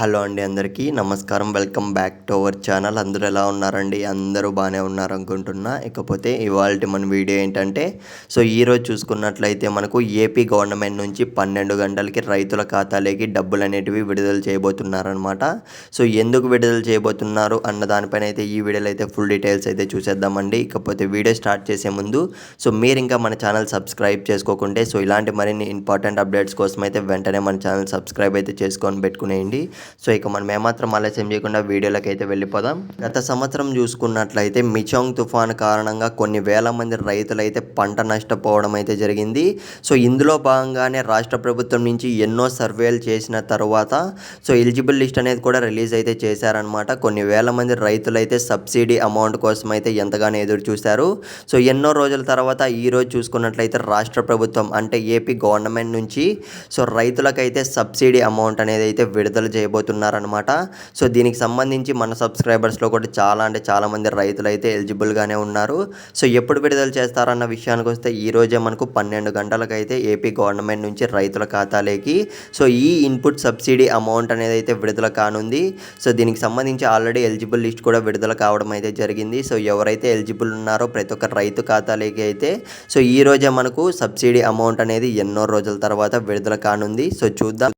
Hello అండి, అందరికీ నమస్కారం. Welcome back to our channel. అందరూ ఎలా ఉన్నారండి? అందరూ బాగానే ఉన్నారు అనుకుంటున్నా. ఇకపోతే ఇవాల్టి మన వీడియో ఏంటంటే, ఈరోజు చూసుకున్నట్లయితే మనకు ఏపీ గవర్నమెంట్ నుంచి 12 గంటలకి రైతుల ఖాతాలోకి డబ్బులు అనేటివి విడుదల చేయబోతున్నారనమాట. ఎందుకు విడుదల చేయబోతున్నారు అన్న దానిపైన అయితే ఈ వీడియోలో అయితే ఫుల్ డీటెయిల్స్ అయితే చూసేద్దామండి. ఇకపోతే వీడియో స్టార్ట్ చేసే ముందు మీరు ఇంకా మన ఛానల్ సబ్స్క్రైబ్ చేసుకోకుంటే ఇలాంటి మరిన్ని ఇంపార్టెంట్ అప్డేట్స్ కోసం అయితే వెంటనే మన ఛానల్ సబ్స్క్రైబ్ అయితే చేసుకొని పెట్టుకునేయండి. ఇక మనం ఏమాత్రం ఆలస్యం చేయకుండా వీడియోలోకి అయితే వెళ్ళిపోదాం. గత సంవత్సరం చూసుకున్నట్లయితే మిచాంగ్ తుఫాను కారణంగా కొన్ని వేల మంది రైతులైతే పంట నష్టపోవడం అయితే జరిగింది. ఇందులో భాగంగానే రాష్ట్ర ప్రభుత్వం నుంచి ఎన్నో సర్వేలు చేసిన తర్వాత ఎలిజిబుల్ లిస్ట్ అనేది కూడా రిలీజ్ అయితే చేశారనమాట. కొన్ని వేల మంది రైతులైతే సబ్సిడీ అమౌంట్ కోసం అయితే ఎంతగానో ఎదురు చూశారు. ఎన్నో రోజుల తర్వాత ఈరోజు చూసుకున్నట్లయితే రాష్ట్ర ప్రభుత్వం అంటే ఏపీ గవర్నమెంట్ నుంచి రైతులకైతే సబ్సిడీ అమౌంట్ అనేది అయితే విడుదల చేయబోతున్నారనమాట. దీనికి సంబంధించి మన సబ్స్క్రైబర్స్లో కూడా చాలా మంది రైతులు అయితే ఎలిజిబుల్గానే ఉన్నారు. ఎప్పుడు విడుదల చేస్తారన్న విషయానికి వస్తే ఈ రోజే మనకు 12 గంటలకైతే ఏపీ గవర్నమెంట్ నుంచి రైతుల ఖాతాలోకి ఈ ఇన్పుట్ సబ్సిడీ అమౌంట్ అనేది అయితే విడుదల కానుంది. దీనికి సంబంధించి ఆల్రెడీ ఎలిజిబుల్ లిస్ట్ కూడా విడుదల కావడం అయితే జరిగింది. ఎవరైతే ఎలిజిబుల్ ఉన్నారో ప్రతి ఒక్క రైతు ఖాతాలోకి అయితే ఈ రోజే మనకు సబ్సిడీ అమౌంట్ అనేది ఎన్నో రోజుల తర్వాత విడుదల కానుంది. చూద్దాం